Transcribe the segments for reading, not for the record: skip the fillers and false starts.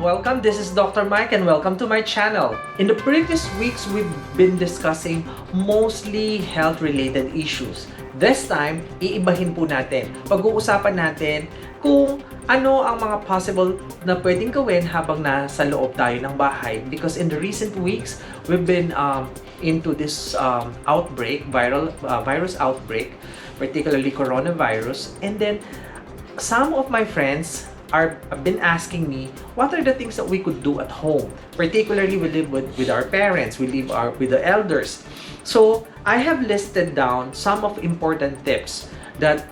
welcome. This is Dr. Mike and welcome to my channel. In the previous weeks, we've been discussing mostly health-related issues. This time, iibahin po natin. Pag-uusapan natin kung ano ang mga possible na pwedeng gawin habang nasa loob tayo ng bahay. Because in the recent weeks, we've been into this outbreak, virus outbreak, particularly coronavirus. And then, some of my friends have been asking me, what are the things that we could do at home? Particularly, we live with our parents, we live with the elders. So, I have listed down some of important tips that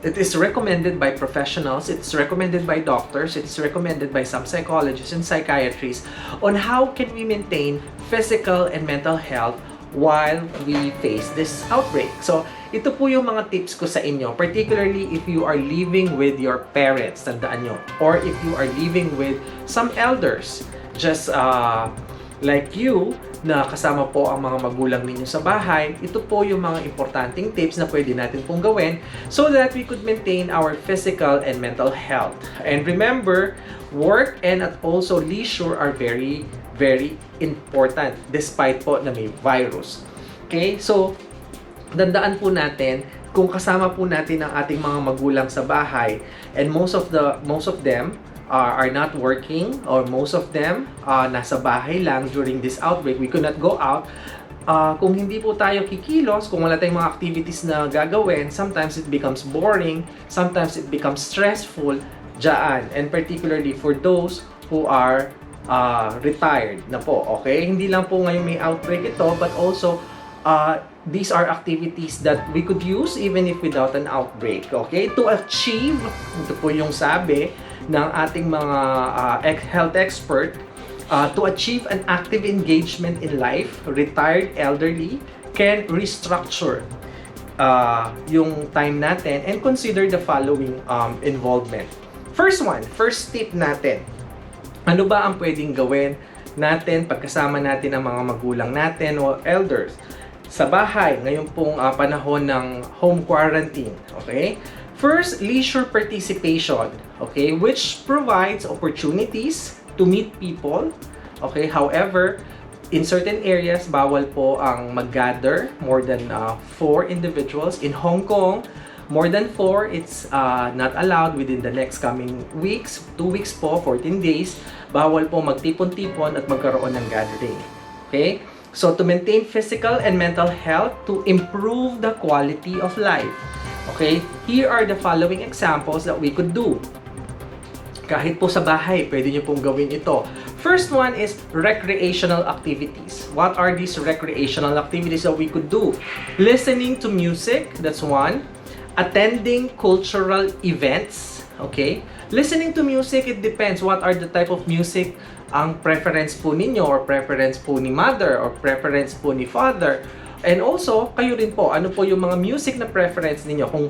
it is recommended by professionals, it's recommended by doctors, it's recommended by some psychologists and psychiatrists on how can we maintain physical and mental health while we face this outbreak. So, ito po yung mga tips ko sa inyo, particularly if you are living with your parents, tandaan nyo, or if you are living with some elders, just like you, na kasama po ang mga magulang ninyo sa bahay. Ito po yung mga importanteng tips na pwede natin pong gawin so that we could maintain our physical and mental health. And remember, work and also leisure are very, very important despite po na may virus. Okay? So, tandaan po natin kung kasama po natin ang ating mga magulang sa bahay and most of them are not working or most of them nasa bahay lang during this outbreak. We could not go out. Kung hindi po tayo kikilos, kung wala tayong mga activities na gagawin, sometimes it becomes boring, sometimes it becomes stressful dyan. And particularly for those who are retired na po, okay? Hindi lang po ngayon may outbreak ito, but also these are activities that we could use even if without an outbreak, okay? To achieve, ito po yung sabi ng ating mga health expert, to achieve an active engagement in life, retired elderly can restructure yung time natin and consider the following involvement. First tip natin, ano ba ang pwedeng gawin natin pagkasama natin ang mga magulang natin o elders sa bahay ngayon pong panahon ng home quarantine, okay? First, leisure participation, okay, which provides opportunities to meet people, okay? However, in certain areas, bawal po ang mag-gather more than 4 individuals. In Hong Kong, more than 4, it's not allowed within the next coming weeks. 2 weeks po, 14 days, bawal po magtipon-tipon at magkaroon ng gathering, okay? So, to maintain physical and mental health, to improve the quality of life. Okay, here are the following examples that we could do. Kahit po sa bahay, pwede nyo pong gawin ito. First one is recreational activities. What are these recreational activities that we could do? Listening to music, that's one. Attending cultural events, okay? Listening to music, it depends what are the type of music ang preference po ninyo or preference po ni mother or preference po ni father. And also, kayo rin po, ano po yung mga music na preference ninyo? Kung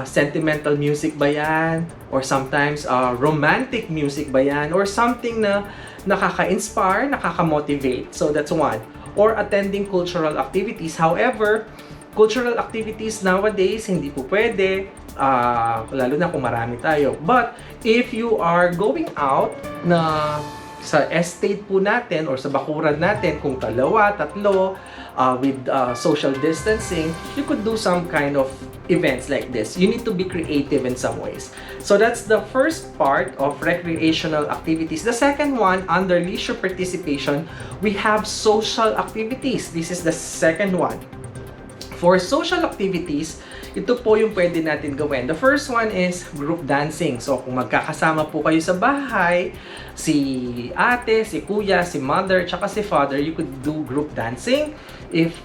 sentimental music ba yan? Or sometimes romantic music ba yan? Or something na nakaka-inspire, nakaka-motivate. So that's one. Or attending cultural activities. However, cultural activities nowadays, hindi po pwede. Lalo na kung marami tayo. But if you are going out na sa estate po natin or sa bakuran natin, kung dalawa, tatlo, with social distancing, you could do some kind of events like this. You need to be creative in some ways. So that's the first part of recreational activities. The second one, under leisure participation, we have social activities. This is the second one. For social activities, ito po yung pwede natin gawin. The first one is group dancing. So, kung magkakasama po kayo sa bahay, si ate, si kuya, si mother, tsaka si father, you could do group dancing if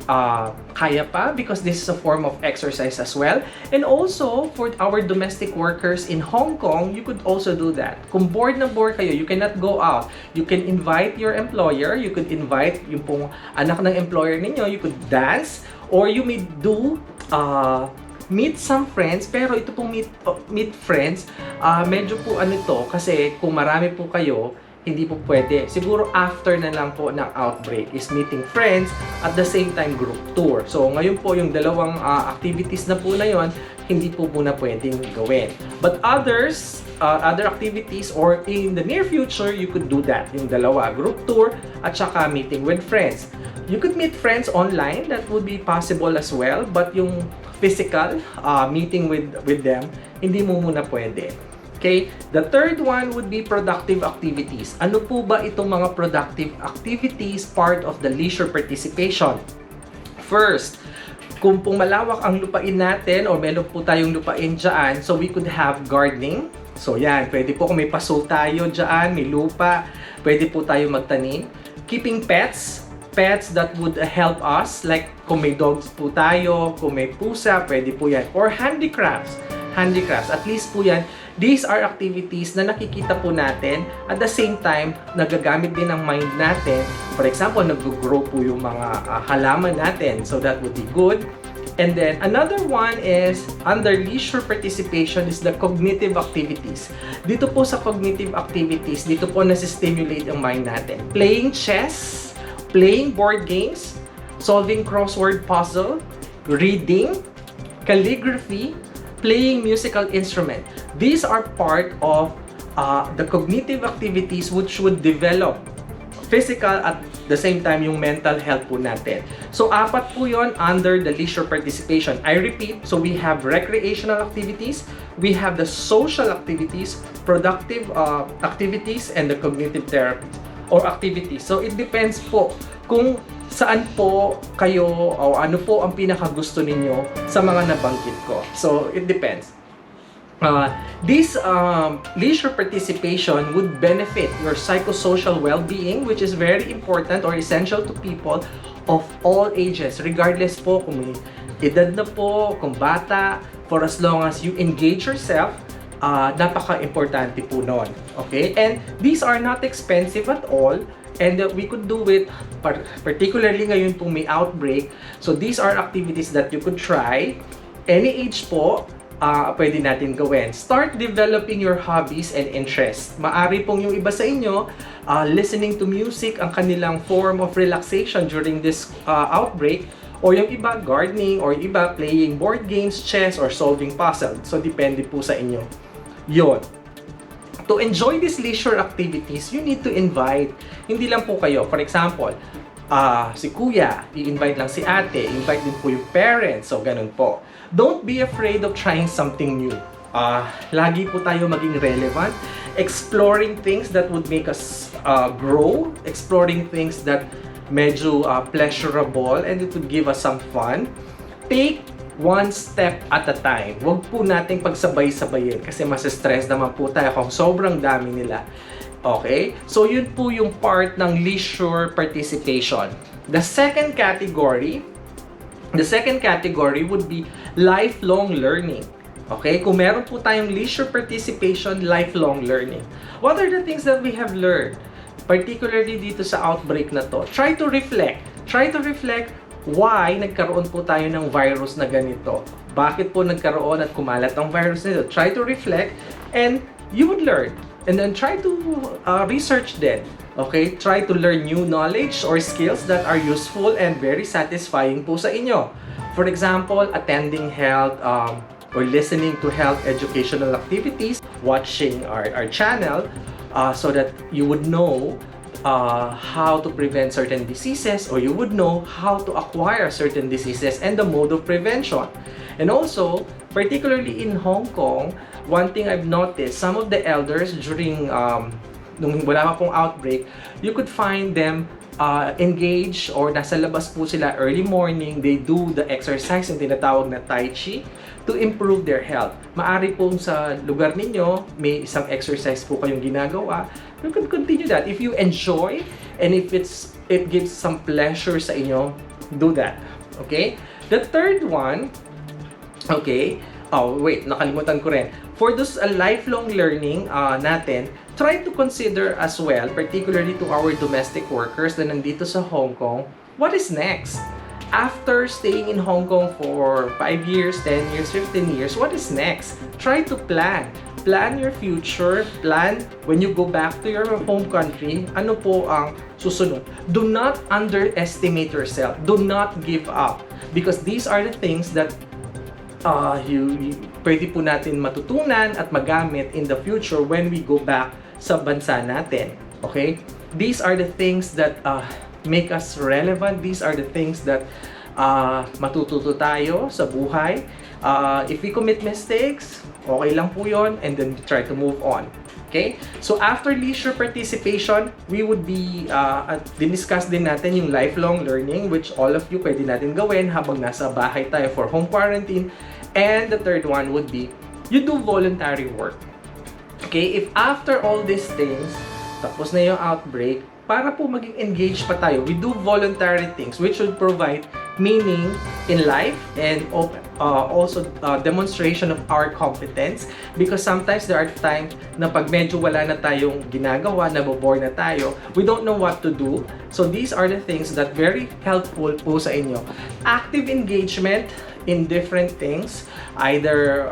kaya pa, because this is a form of exercise as well. And also, for our domestic workers in Hong Kong, you could also do that. Kung bored na bored kayo, you cannot go out. You can invite your employer, you could invite yung pong anak ng employer ninyo, you could dance, or you may do meet some friends, pero ito pong meet friends, medyo po ano to, kasi kung marami po kayo, hindi po pwede. Siguro after na lang po ng outbreak is meeting friends at the same time group tour. So ngayon po yung dalawang activities na po na yon, hindi po muna pwedeng gawin. But other activities or in the near future, you could do that. Yung dalawa, group tour at saka meeting with friends. You could meet friends online, that would be possible as well, but yung physical meeting with them, hindi mo muna pwede. Okay? The third one would be productive activities. Ano po ba itong mga productive activities part of the leisure participation? First, kung malawak ang lupain natin or meron po tayong lupain dyan, so we could have gardening. So yan, pwede po kung may paso tayo dyan, may lupa, pwede po tayo magtanim. Keeping pets that would help us, like kung may dogs po tayo, kung may pusa, pwede po yan. Or handicrafts, at least po yan. These are activities na nakikita po natin at the same time, nagagamit din ang mind natin. For example, nag-grow po yung mga halaman natin. So that would be good. And then another one is under leisure participation is the cognitive activities. Dito po sa cognitive activities, dito po nasi-stimulate ang mind natin. Playing chess, playing board games, solving crossword puzzle, reading, calligraphy, playing musical instrument. These are part of the cognitive activities which would develop physical at the same time yung mental health po natin. So, 4 po yun under the leisure participation. I repeat, so we have recreational activities, we have the social activities, productive activities, and the cognitive therapy or activities. So, it depends po kung saan po kayo o ano po ang pinakagusto ninyo sa mga nabanggit ko. So, it depends. This leisure participation would benefit your psychosocial well-being, which is very important or essential to people of all ages, regardless po kung may edad na po, kung bata, for as long as you engage yourself, napaka-importante po nun. Okay? And these are not expensive at all. And we could do it, particularly ngayon po may outbreak. So these are activities that you could try. Any age po, pwede natin gawin. Start developing your hobbies and interests. Maari pong yung iba sa inyo, listening to music ang kanilang form of relaxation during this outbreak. Or yung iba, gardening. Or yung iba, playing board games, chess, or solving puzzles. So depende po sa inyo. Yun. To enjoy these leisure activities, you need to invite. Hindi lang po kayo. For example, si kuya, i-invite lang si ate, invite din po yung parents. So, ganun po. Don't be afraid of trying something new. Lagi po tayo maging relevant. Exploring things that would make us grow. Exploring things that medyo pleasurable and it would give us some fun. Take one step at a time. Huwag po nating pagsabay-sabayin kasi mas-stress naman po tayo kung sobrang dami nila. Okay? So, yun po yung part ng leisure participation. The second category would be lifelong learning. Okay? Kung meron po tayong leisure participation, lifelong learning. What are the things that we have learned? Particularly dito sa outbreak na to. Try to reflect why nagkaroon po tayo ng virus na ganito. Bakit po nagkaroon at kumalat ang virus nito? Try to reflect and you would learn. And then try to research then. Okay? Try to learn new knowledge or skills that are useful and very satisfying po sa inyo. For example, attending health or listening to health educational activities, watching our channel so that you would know how to prevent certain diseases or you would know how to acquire certain diseases and the mode of prevention. And also, particularly in Hong Kong, one thing I've noticed, some of the elders during nung wala pa pong outbreak, you could find them engaged or nasa labas po sila early morning, they do the exercise yung tinatawag na Tai Chi to improve their health. Maari pong sa lugar ninyo, may isang exercise po kayong ginagawa, you can continue that. If you enjoy and if it gives some pleasure sa inyo, do that. Okay? The third one, okay, nakalimutan ko rin. For those lifelong learning natin, try to consider as well, particularly to our domestic workers na nandito sa Hong Kong, what is next? After staying in Hong Kong for 5 years, 10 years, 15 years, what is next? Try to plan. Plan your future. Plan when you go back to your home country, ano po ang susunod. Do not underestimate yourself. Do not give up. Because these are the things that pwede po natin matutunan at magamit in the future when we go back sa bansa natin. Okay? These are the things that make us relevant. These are the things that matututo tayo sa buhay. If we commit mistakes, okay lang po yun, and then we try to move on. Okay? So after leisure participation, we would be diniscuss din natin yung lifelong learning, which all of you pwede natin gawin habang nasa bahay tayo for home quarantine. And the third one would be, you do voluntary work. Okay? If after all these things, tapos na yung outbreak, para po maging engaged pa tayo, we do voluntary things which would provide meaning in life and also demonstration of our competence, because sometimes there are times na pag medyo wala na tayong ginagawa, nabobore na tayo, we don't know what to do. So these are the things that very helpful po sa inyo. Active engagement in different things, either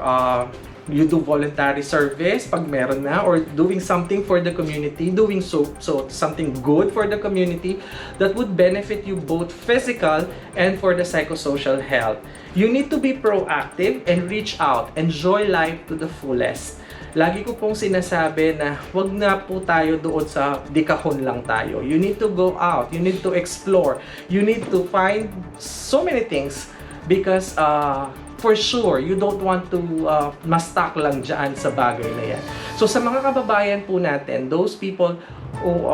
you do voluntary service pag meron na, or doing something for the community, doing so something good for the community that would benefit you both physical and for the psychosocial health. You need to be proactive and reach out. Enjoy life to the fullest. Lagi ko pong sinasabi na wag na po tayo doon sa dikahon lang tayo. You need to go out. You need to explore. You need to find so many things, because for sure, you don't want to ma-stuck lang dyan sa bagay na yan. So sa mga kababayan po natin, those people who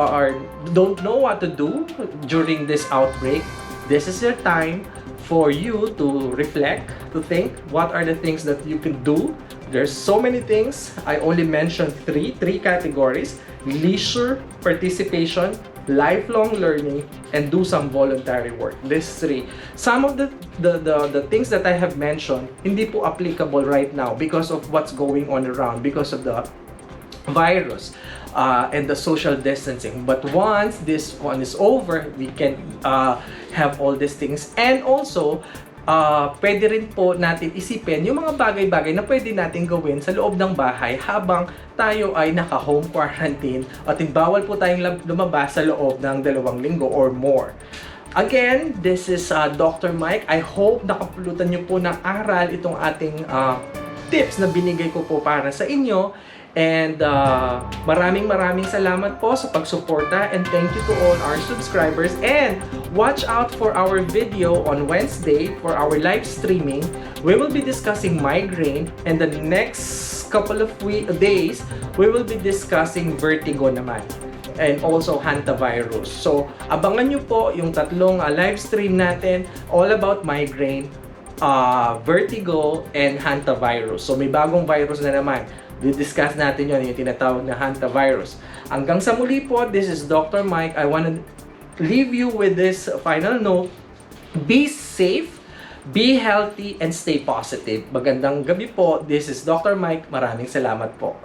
don't know what to do during this outbreak, this is your time for you to reflect, to think, what are the things that you can do. There's so many things. I only mentioned three categories: leisure, participation, lifelong learning, and do some voluntary work. These three. Some of the things that I have mentioned, hindi po applicable right now because of what's going on around, because of the virus and the social distancing. But once this one is over, we can have all these things. And also, pwede rin po natin isipin yung mga bagay-bagay na pwede natin gawin sa loob ng bahay habang tayo ay naka-home quarantine at bawal po tayong lumabas sa loob ng 2 linggo or more. Again, this is Dr. Mike. I hope nakapulutan nyo po ng aral itong ating tips na binigay ko po para sa inyo. And maraming salamat po sa pagsuporta, and thank you to all our subscribers. And watch out for our video on Wednesday for our live streaming. We will be discussing migraine, and the next couple of days we will be discussing vertigo naman, and also hantavirus. So abangan nyo po yung tatlong live stream natin all about migraine, vertigo, and hantavirus. So may bagong virus na naman. Di-discuss natin yun, yung tinatawag na hantavirus. Hanggang sa muli po, this is Dr. Mike. I want to leave you with this final note. Be safe, be healthy, and stay positive. Magandang gabi po. This is Dr. Mike. Maraming salamat po.